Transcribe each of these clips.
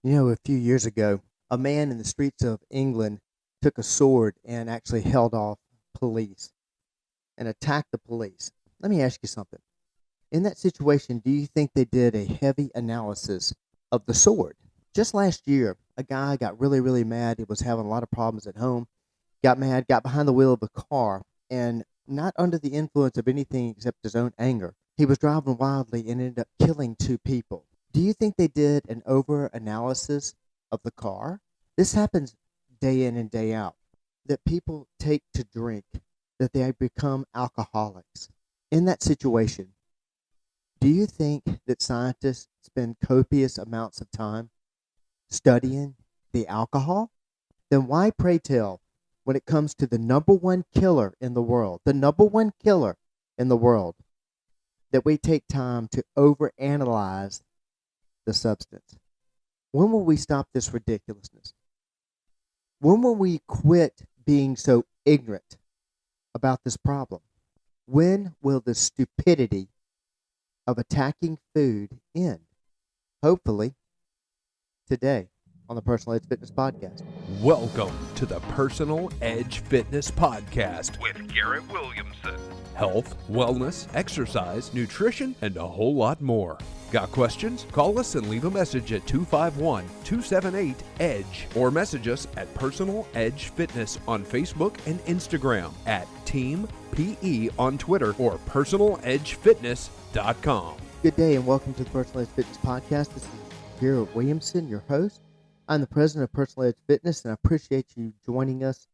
You know, a few years ago, a man in the streets of England took a sword and actually held off police and attacked the police. Let me ask you something. In that situation, do you think they did a heavy analysis of the sword? Just last year, a guy got really, really mad. He was having a lot of problems at home, got mad, got behind the wheel of a car, and not under the influence of anything except his own anger. He was driving wildly and ended up killing two people. Do you think they did an over analysis of the car? This happens day in and day out. That people take to drink, that they become alcoholics. In that situation, do you think that scientists spend copious amounts of time studying the alcohol? Then why, pray tell, when it comes to the number one killer in the world, the number one killer in the world, that we take time to overanalyze the substance? When will we stop this ridiculousness? When will we quit being so ignorant about this problem? When will the stupidity of attacking food end? Hopefully, today on the Personal Edge Fitness Podcast. Welcome to the Personal Edge Fitness Podcast with Garrett Williamson. Health, wellness, exercise, nutrition, and a whole lot more. Got questions? Call us and leave a message at 251-278-EDGE or message us at Personal Edge Fitness on Facebook and Instagram, at Team PE on Twitter, or personaledgefitness.com. Good day and welcome to the Personal Edge Fitness Podcast. This is Garrett Williamson, your host. I'm the president of Personal Edge Fitness, and I appreciate you joining us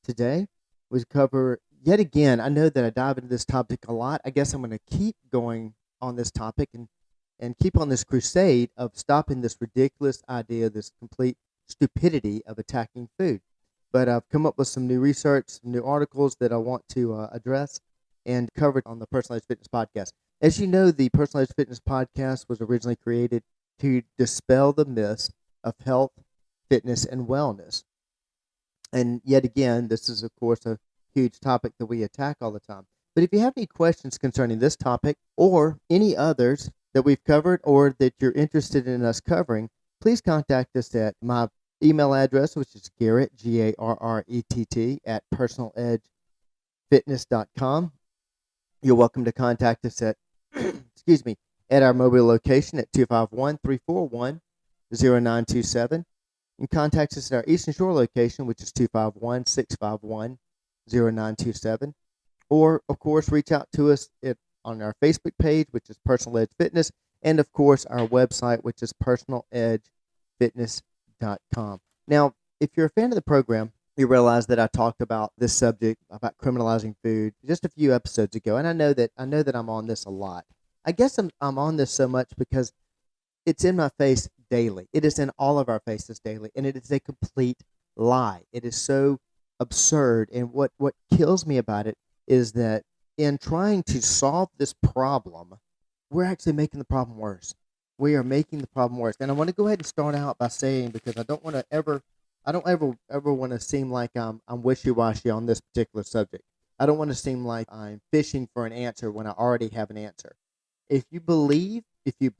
today. We cover, yet again, I know that I dive into this topic a lot. I guess I'm going to keep going on this topic and keep on this crusade of stopping this ridiculous idea, this complete stupidity of attacking food. But I've come up with some new research, some new articles that I want to address and cover on the Personal Edge Fitness Podcast. As you know, the Personal Edge Fitness Podcast was originally created to dispel the myths of health, fitness, and wellness. And yet again, this is, of course, a huge topic that we attack all the time. But if you have any questions concerning this topic or any others that we've covered or that you're interested in us covering, please contact us at my email address, which is Garrett, Garrett, at personaledgefitness.com. You're welcome to contact us at, at our mobile location at 251-341-0927. And contact us at our Eastern Shore location, which is 251-651-0927. Or, of course, reach out to us on our Facebook page, which is Personal Edge Fitness, and, of course, our website, which is personaledgefitness.com. Now, if you're a fan of the program, you realize that I talked about this subject, about criminalizing food, just a few episodes ago, and I know that I'm on this a lot. I guess I'm on this so much because it's in my face daily. It is in all of our faces daily, and it is a complete lie. It is so absurd, and what kills me about it is that in trying to solve this problem, we're actually making the problem worse. We are making the problem worse. And I want to go ahead and start out by saying, because I don't ever want to seem like I'm wishy-washy on this particular subject. I don't want to seem like I'm fishing for an answer when I already have an answer. If you believe that the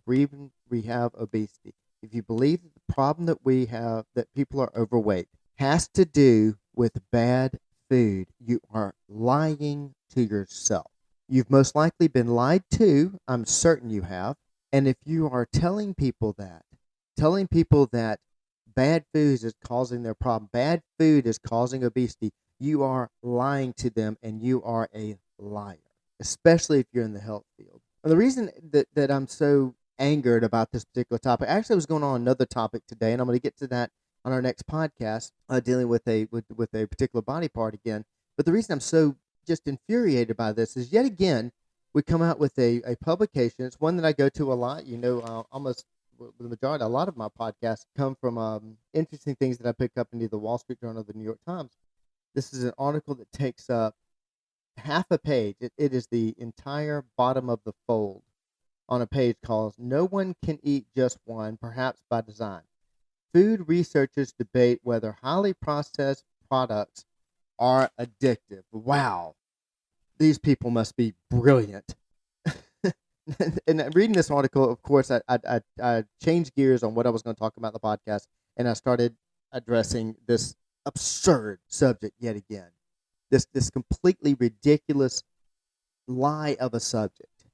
reason we have obesity, if you believe that the problem that we have, that people are overweight, has to do with bad food, you are lying to yourself. You've most likely been lied to. I'm certain you have. And if you are telling people that bad food is causing their problem, bad food is causing obesity, you are lying to them, and you are a liar, especially if you're in the health field. And the reason that I'm so angered about this particular topic, actually I was going on another topic today, and I'm going to get to that on our next podcast, dealing with a particular body part again. But the reason I'm so just infuriated by this is, yet again, we come out with a publication. It's one that I go to a lot. You know, almost the majority, a lot of my podcasts come from interesting things that I pick up in either the Wall Street Journal or the New York Times. This is an article that takes up half a page. It is the entire bottom of the fold on a page called "No One Can Eat Just One, Perhaps by Design. Food researchers debate whether highly processed products are addictive." Wow. These people must be brilliant. And reading this article, of course, I changed gears on what I was going to talk about in the podcast, and I started addressing this absurd subject yet again. This completely ridiculous lie of a subject,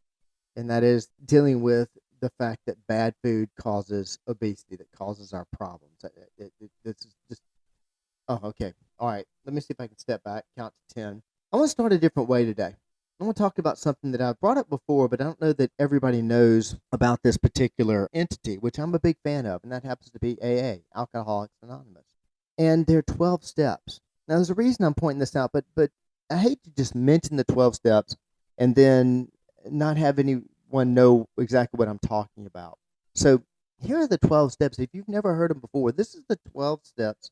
and that is dealing with the fact that bad food causes obesity, that causes our problems. This is just, oh, okay. All right. Let me see if I can step back, count to 10. I want to start a different way today. I want to talk about something that I've brought up before, but I don't know that everybody knows about this particular entity, which I'm a big fan of, and that happens to be AA, Alcoholics Anonymous. And there are 12 steps. Now, there's a reason I'm pointing this out, but I hate to just mention the 12 steps and then not have anyone know exactly what I'm talking about. So here are the 12 steps. If you've never heard them before, this is the 12 steps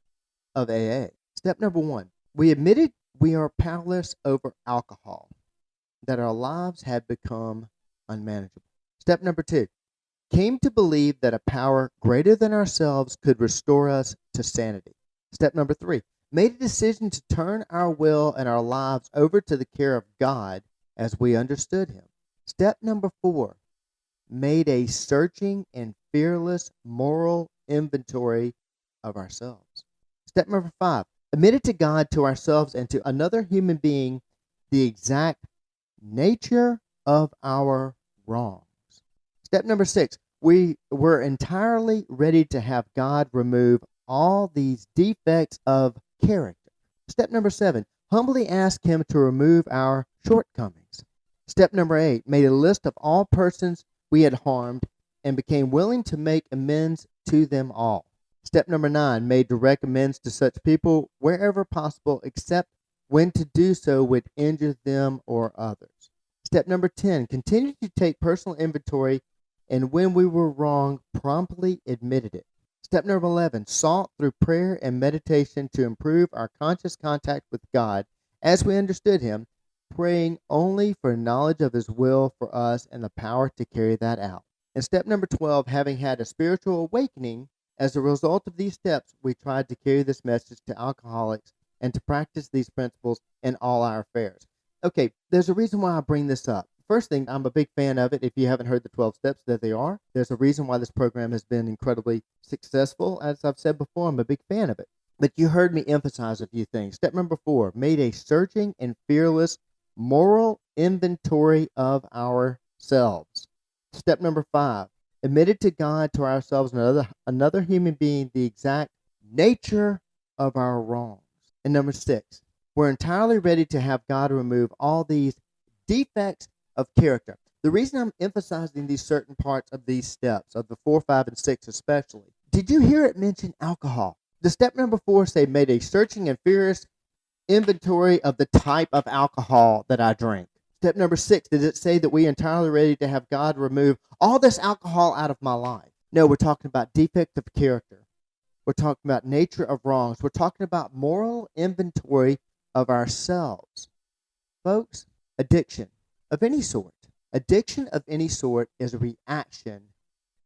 of AA. Step number 1, we admitted we are powerless over alcohol, that our lives had become unmanageable. Step number 2, came to believe that a power greater than ourselves could restore us to sanity. Step number 3, made a decision to turn our will and our lives over to the care of God as we understood Him. Step number 4, made a searching and fearless moral inventory of ourselves. Step number 5, admitted to God, to ourselves, and to another human being the exact nature of our wrongs. Step number 6, we were entirely ready to have God remove all these defects of character. Step number 7, humbly ask Him to remove our shortcomings. Step number 8, made a list of all persons we had harmed and became willing to make amends to them all. Step number 9, made direct amends to such people wherever possible, except when to do so would injure them or others. Step number 10, continued to take personal inventory, and when we were wrong, promptly admitted it. Step number 11, sought through prayer and meditation to improve our conscious contact with God as we understood Him, praying only for knowledge of His will for us and the power to carry that out. And step number 12, having had a spiritual awakening, as a result of these steps, we tried to carry this message to alcoholics and to practice these principles in all our affairs. Okay, there's a reason why I bring this up. First thing, I'm a big fan of it. If you haven't heard the 12 steps, there they are. There's a reason why this program has been incredibly successful. As I've said before, I'm a big fan of it. But you heard me emphasize a few things. Step number 4, made a searching and fearless moral inventory of ourselves. Step number 5, admitted to God, to ourselves, and another human being the exact nature of our wrongs. And number 6, we're entirely ready to have God remove all these defects of character. The reason I'm emphasizing these certain parts of these steps, of the 4, 5, and 6 especially, did you hear it mention alcohol? The step number 4 say, made a searching and furious inventory of the type of alcohol that I drink. Step number 6, did it say that we are entirely ready to have God remove all this alcohol out of my life? No, we're talking about defect of character. We're talking about nature of wrongs. We're talking about moral inventory of ourselves. Folks, addiction of any sort. Addiction of any sort is a reaction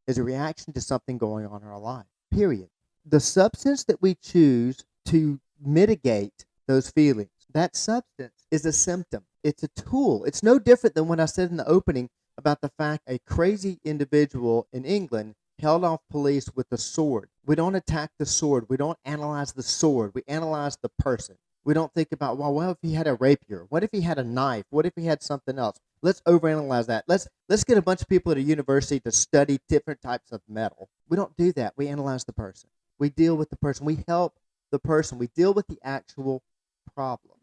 to something going on in our life, period. The substance that we choose to mitigate those feelings, that substance is a symptom. It's a tool. It's no different than when I said in the opening about the fact a crazy individual in England held off police with a sword. We don't attack the sword. We don't analyze the sword. We analyze the person. We don't think about, well, what if he had a rapier? What if he had a knife? What if he had something else? Let's overanalyze that. Let's get a bunch of people at a university to study different types of metal. We don't do that. We analyze the person. We deal with the person. We help the person. We deal with the actual problem.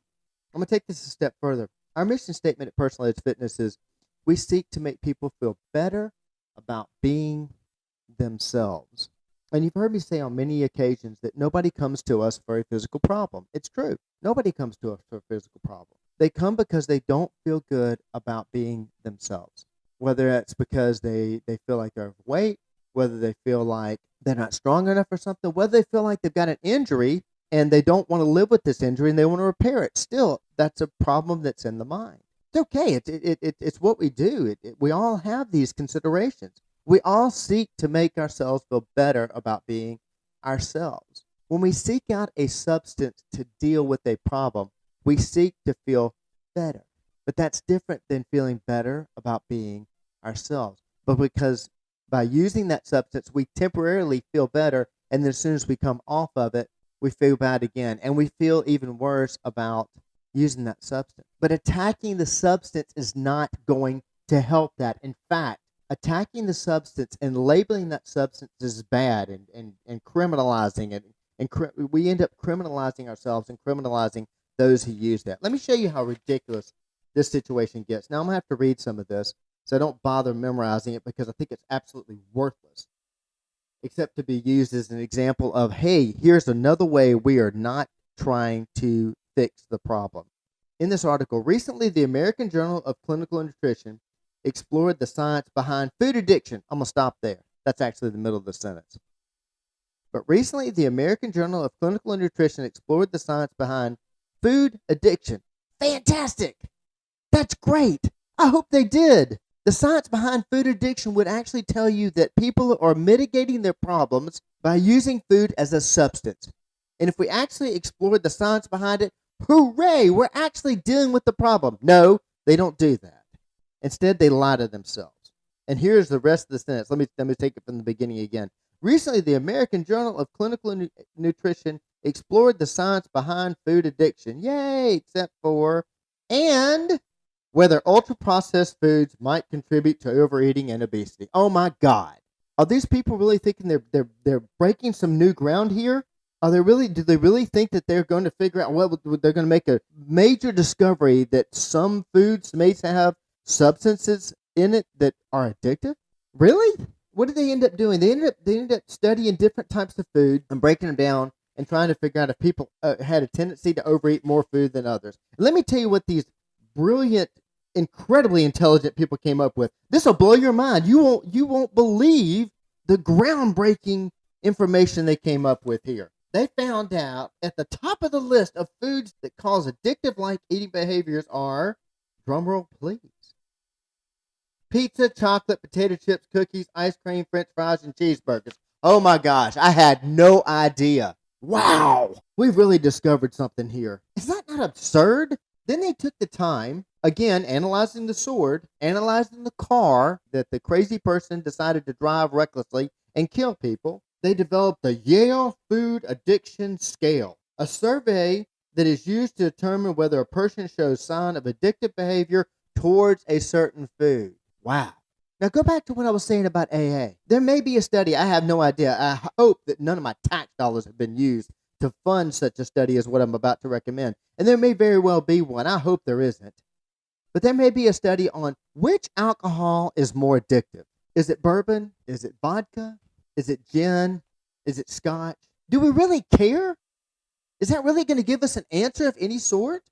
I'm going to take this a step further. Our mission statement at Personal Edge Fitness is we seek to make people feel better about being themselves. And you've heard me say on many occasions that nobody comes to us for a physical problem. It's true. Nobody comes to us for a physical problem. They come because they don't feel good about being themselves. Whether that's because they feel like they're overweight, whether they feel like they're not strong enough or something, whether they feel like they've got an injury and they don't want to live with this injury and they want to repair it. Still, that's a problem that's in the mind. It's okay. It's what we do. We all have these considerations. We all seek to make ourselves feel better about being ourselves. When we seek out a substance to deal with a problem, we seek to feel better. But that's different than feeling better about being ourselves, but because by using that substance, we temporarily feel better, and then as soon as we come off of it, we feel bad again, and we feel even worse about using that substance. But attacking the substance is not going to help that. In fact, attacking the substance and labeling that substance as bad and criminalizing it, and we end up criminalizing ourselves and criminalizing those who use that. Let me show you how ridiculous this situation gets. Now, I'm going to have to read some of this, so I don't bother memorizing it because I think it's absolutely worthless, except to be used as an example of, hey, here's another way we are not trying to fix the problem. In this article, recently the American Journal of Clinical Nutrition explored the science behind food addiction. I'm going to stop there. That's actually the middle of the sentence. But recently the American Journal of Clinical Nutrition explored the science behind food addiction. Fantastic! That's great! I hope they did. The science behind food addiction would actually tell you that people are mitigating their problems by using food as a substance. And if we actually explored the science behind it, hooray, we're actually dealing with the problem. No, they don't do that. Instead, they lie to themselves. And here's the rest of the sentence. Let me take it from the beginning again. Recently, the American Journal of Clinical Nutrition explored the science behind food addiction. Yay, except for, and whether ultra-processed foods might contribute to overeating and obesity. Oh my God. Are these people really thinking they're breaking some new ground here? Do they really think that they're going to figure out, well, they're going to make a major discovery that some foods may have substances in it that are addictive? Really? What did they end up doing? They ended up studying different types of food and breaking them down and trying to figure out if people had a tendency to overeat more food than others. And let me tell you what these brilliant, incredibly intelligent people came up with. This will blow your mind. You won't believe the groundbreaking information they came up with here. They found out at the top of the list of foods that cause addictive-like eating behaviors are, drumroll please, pizza, chocolate, potato chips, cookies, ice cream, french fries, and cheeseburgers. Oh my gosh, I had no idea. Wow, we've really discovered something here. Is that not absurd? Then they took the time, again, analyzing the sword, analyzing the car that the crazy person decided to drive recklessly and kill people. They developed the Yale Food Addiction Scale, a survey that is used to determine whether a person shows sign of addictive behavior towards a certain food. Wow. Now go back to what I was saying about AA. There may be a study, I have no idea. I hope that none of my tax dollars have been used to fund such a study as what I'm about to recommend. And there may very well be one. I hope there isn't. But there may be a study on which alcohol is more addictive. Is it bourbon? Is it vodka? Is it gin? Is it scotch? Do we really care? Is that really going to give us an answer of any sort?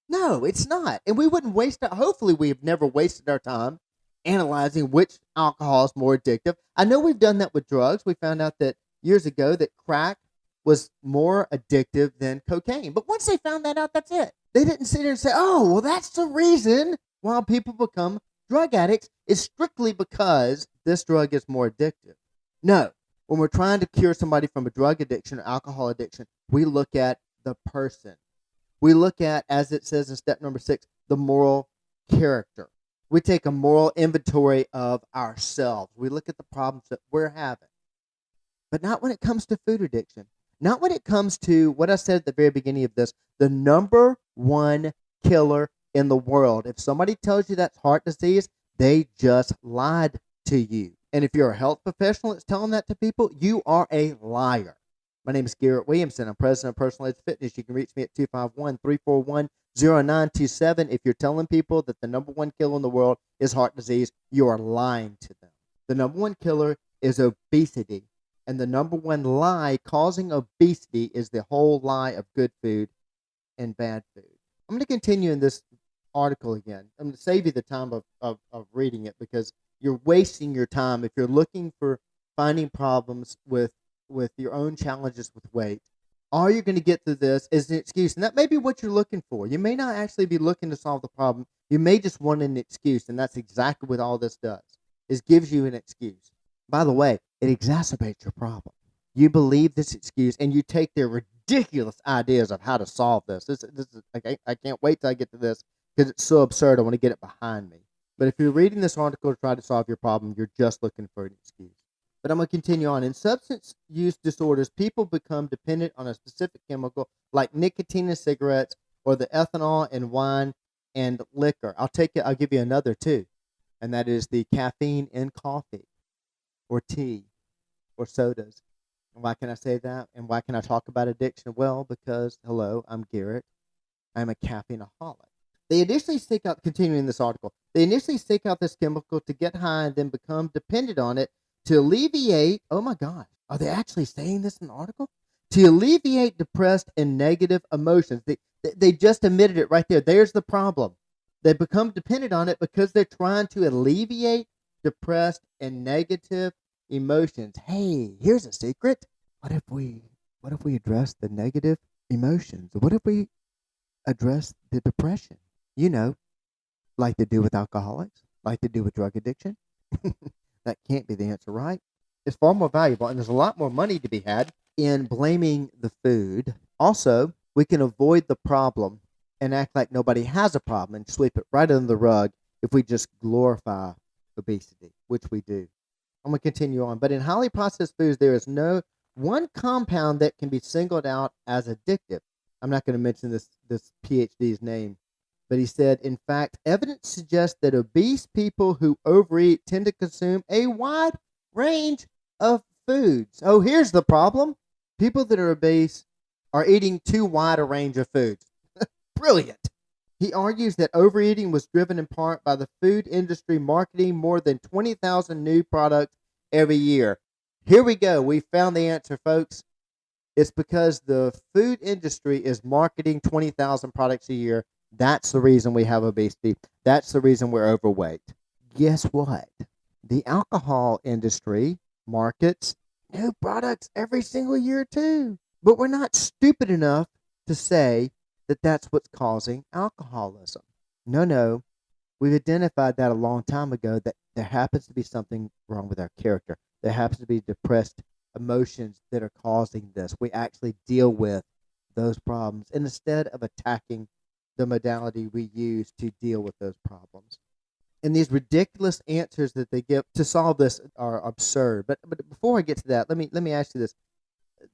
No, it's not. And we wouldn't waste it. Hopefully we have never wasted our time analyzing which alcohol is more addictive. I know we've done that with drugs. We found out that years ago that crack was more addictive than cocaine. But once they found that out, that's it. They didn't sit there and say, oh, well, that's the reason why people become drug addicts is strictly because this drug is more addictive. No. When we're trying to cure somebody from a drug addiction or alcohol addiction, we look at the person. We look at, as it says in step number 6, the moral character. We take a moral inventory of ourselves. We look at the problems that we're having. But not when it comes to food addiction. Not when it comes to what I said at the very beginning of this, the number one killer in the world. If somebody tells you that's heart disease, they just lied to you. And if you're a health professional that's telling that to people, you are a liar. My name is Garrett Williamson. I'm president of Personal Edge Fitness. You can reach me at 251-341-0927. If you're telling people that the number one killer in the world is heart disease, you are lying to them. The number one killer is obesity. And the number one lie causing obesity is the whole lie of good food and bad food. I'm going to continue in this article again. I'm going to save you the time of reading it because you're wasting your time if you're looking for finding problems with your own challenges with weight. All you're going to get through this is an excuse, and that may be what you're looking for. You may not actually be looking to solve the problem. You may just want an excuse, and that's exactly what all this does, is gives you an excuse. By the way, it exacerbates your problem. You believe this excuse, and you take their ridiculous ideas of how to solve this. This is I can't wait till I get to this because it's so absurd. I want to get it behind me. But if you're reading this article to try to solve your problem, you're just looking for an excuse. But I'm going to continue on. In substance use disorders, people become dependent on a specific chemical like nicotine in cigarettes or the ethanol in wine and liquor. I'll give you another too, and that is the caffeine in coffee or tea or sodas. And why can I say that? And why can I talk about addiction? Well, because, hello, I'm Garrett. I'm a caffeineaholic. They initially seek out, continuing this article, they initially seek out this chemical to get high and then become dependent on it to alleviate, oh my gosh, are they actually saying this in the article? To alleviate depressed and negative emotions. They just admitted it right there. There's the problem. They become dependent on it because they're trying to alleviate depressed and negative emotions. Hey, here's a secret. What if we address the negative emotions? What if we address the depression? You know, like they do with alcoholics, like they do with drug addiction. That can't be the answer, right? It's far more valuable, and there's a lot more money to be had in blaming the food. Also, we can avoid the problem and act like nobody has a problem and sweep it right under the rug if we just glorify obesity, which we do. I'm going to continue on. But in highly processed foods, there is no one compound that can be singled out as addictive. I'm not going to mention this PhD's name, but he said, in fact, evidence suggests that obese people who overeat tend to consume a wide range of foods. Oh, here's the problem. People that are obese are eating too wide a range of foods. Brilliant. He argues that overeating was driven in part by the food industry marketing more than 20,000 new products every year. Here we go. We found the answer, folks. It's because the food industry is marketing 20,000 products a year. That's the reason we have obesity. That's the reason we're overweight. Guess what? The alcohol industry markets new products every single year too. But we're not stupid enough to say that that's what's causing alcoholism. No. We've identified that a long time ago, that there happens to be something wrong with our character. There happens to be depressed emotions that are causing this. We actually deal with those problems, and instead of attacking the modality we use to deal with those problems. And these ridiculous answers that they give to solve this are absurd. But before I get to that, let me ask you this.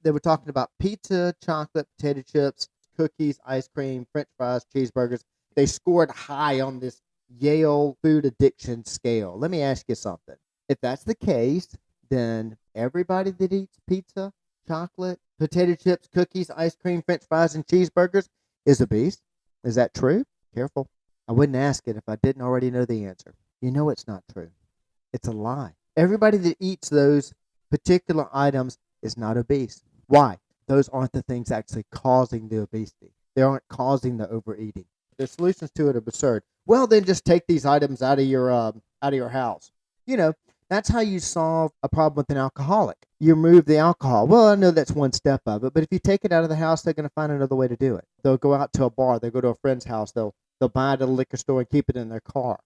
They were talking about pizza, chocolate, potato chips, cookies, ice cream, French fries, cheeseburgers. They scored high on this Yale food addiction scale. Let me ask you something. If that's the case, then everybody that eats pizza, chocolate, potato chips, cookies, ice cream, French fries, and cheeseburgers is obese. Is that true? Careful. I wouldn't ask it if I didn't already know the answer. You know it's not true. It's a lie. Everybody that eats those particular items is not obese. Why? Those aren't the things actually causing the obesity. They aren't causing the overeating. The solutions to it are absurd. Well, then just take these items out of your house. You know, that's how you solve a problem with an alcoholic. You remove the alcohol. Well, I know that's one step of it, but if you take it out of the house, they're going to find another way to do it. They'll go out to a bar. They'll go to a friend's house. They'll buy it at a liquor store and keep it in their car.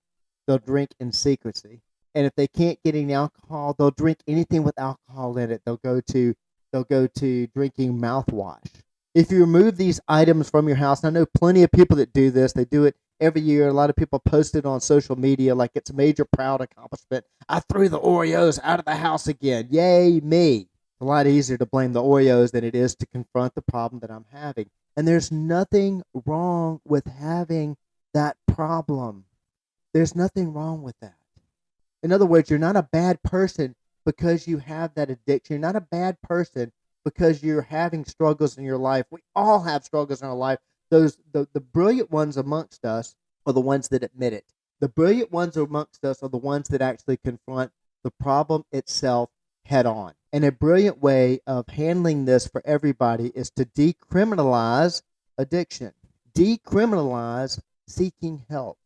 They'll drink in secrecy. And if they can't get any alcohol, they'll drink anything with alcohol in it. They'll go to drinking mouthwash. If you remove these items from your house, and I know plenty of people that do this. They do it every year. A lot of people post it on social media like it's a major proud accomplishment. I threw the Oreos out of the house again. Yay, me. It's a lot easier to blame the Oreos than it is to confront the problem that I'm having. And there's nothing wrong with having that problem. There's nothing wrong with that. In other words, you're not a bad person because you have that addiction. You're not a bad person because you're having struggles in your life. We all have struggles in our life. The brilliant ones amongst us are the ones that admit it. The brilliant ones amongst us are the ones that actually confront the problem itself head on. And a brilliant way of handling this for everybody is to decriminalize addiction. Decriminalize seeking help.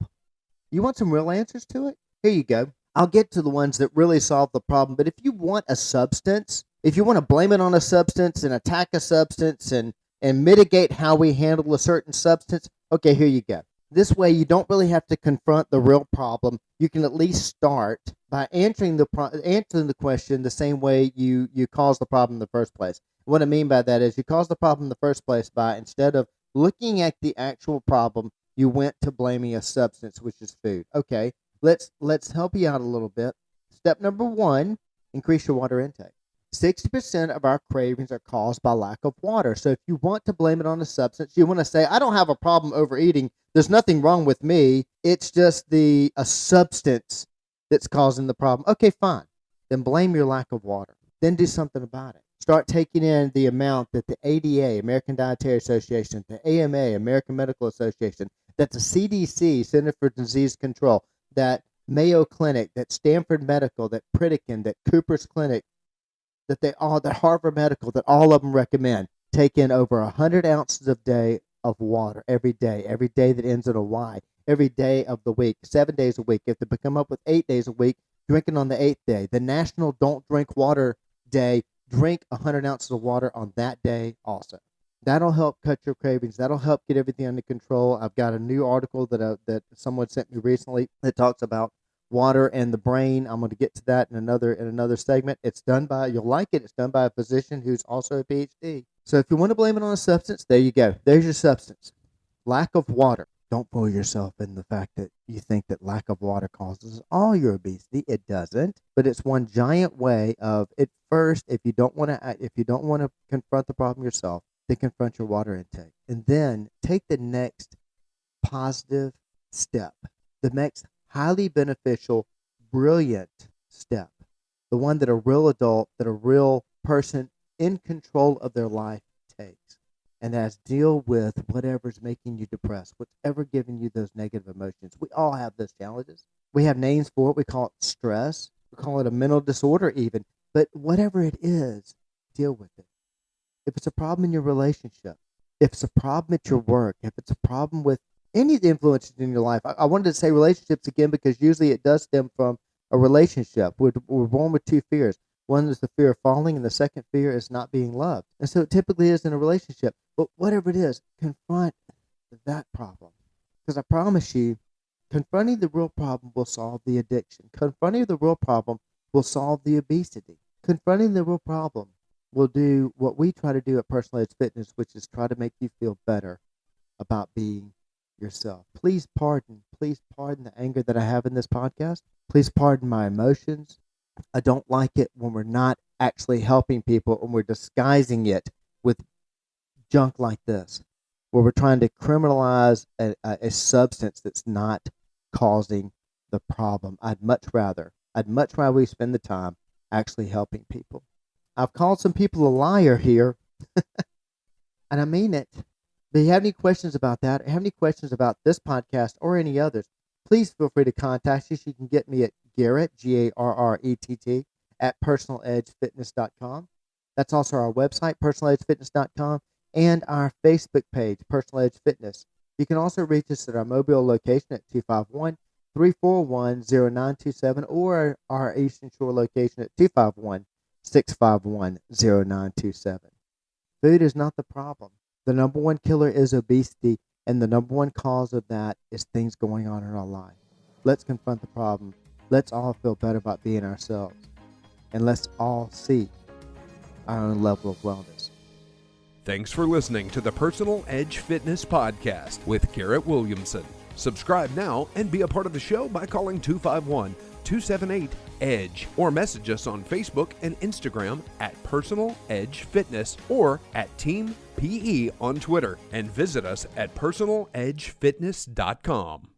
You want some real answers to it? Here you go. I'll get to the ones that really solve the problem. But if you want a substance, if you want to blame it on a substance and attack a substance and mitigate how we handle a certain substance, okay, here you go. This way, you don't really have to confront the real problem. You can at least start by answering the question the same way you caused the problem in the first place. What I mean by that is you caused the problem in the first place by, instead of looking at the actual problem, you went to blaming a substance, which is food. Okay, Let's help you out a little bit. Step number 1, increase your water intake. 60% of our cravings are caused by lack of water. So if you want to blame it on a substance, you want to say, I don't have a problem overeating. There's nothing wrong with me. It's just a substance that's causing the problem. Okay, fine. Then blame your lack of water. Then do something about it. Start taking in the amount that the ADA, American Dietary Association, the AMA, American Medical Association, that the CDC, Center for Disease Control, that Mayo Clinic, that Stanford Medical, that Pritikin, that Cooper's Clinic, that Harvard Medical, that all of them recommend. Take in over 100 ounces a day of water every day that ends in a Y, every day of the week, 7 days a week. If they come up with 8 days a week, drinking on the 8th day. The National Don't Drink Water Day, drink 100 ounces of water on that day also. That'll help cut your cravings. That'll help get everything under control. I've got a new article that someone sent me recently that talks about water and the brain. I'm going to get to that in another segment. It's done by, you'll like it, it's done by a physician who's also a PhD. So if you want to blame it on a substance, there you go. There's your substance. Lack of water. Don't fool yourself in the fact that you think that lack of water causes all your obesity. It doesn't, but it's one giant way of, at first, if you don't want to confront the problem yourself, then confront your water intake. And then take the next positive step, the next highly beneficial, brilliant step, the one that a real adult, that a real person in control of their life takes. And that's deal with whatever's making you depressed, whatever giving you those negative emotions. We all have those challenges. We have names for it. We call it stress. We call it a mental disorder even. But whatever it is, deal with it. If it's a problem in your relationship, if it's a problem at your work, if it's a problem with any of the influences in your life. I wanted to say relationships again because usually it does stem from a relationship. We're born with 2 fears. One is the fear of falling, and the second fear is not being loved. And so it typically is in a relationship. But whatever it is, confront that problem. Because I promise you, confronting the real problem will solve the addiction. Confronting the real problem will solve the obesity. Confronting the real problem will do what we try to do at Personal Edge Fitness, which is try to make you feel better about being yourself. Please pardon the anger that I have in this podcast. Please pardon my emotions. I don't like it when we're not actually helping people and we're disguising it with junk like this, where we're trying to criminalize a substance that's not causing the problem. I'd much rather we spend the time actually helping people. I've called some people a liar here, and I mean it. But if you have any questions about that, or have any questions about this podcast or any others, please feel free to contact us. You can get me at Garrett, Garrett, at personaledgefitness.com. That's also our website, personaledgefitness.com, and our Facebook page, Personal Edge Fitness. You can also reach us at our Mobile location at 251-341-0927 or our Eastern Shore location at 251-651-0927. Food is not the problem. The number one killer is obesity, and the number one cause of that is things going on in our life. Let's confront the problem. Let's all feel better about being ourselves. And let's all seek our own level of wellness. Thanks for listening to the Personal Edge Fitness Podcast with Garrett Williamson. Subscribe now and be a part of the show by calling 251-278-EDGE or message us on Facebook and Instagram at Personal Edge Fitness or at Team PE on Twitter, and visit us at personaledgefitness.com.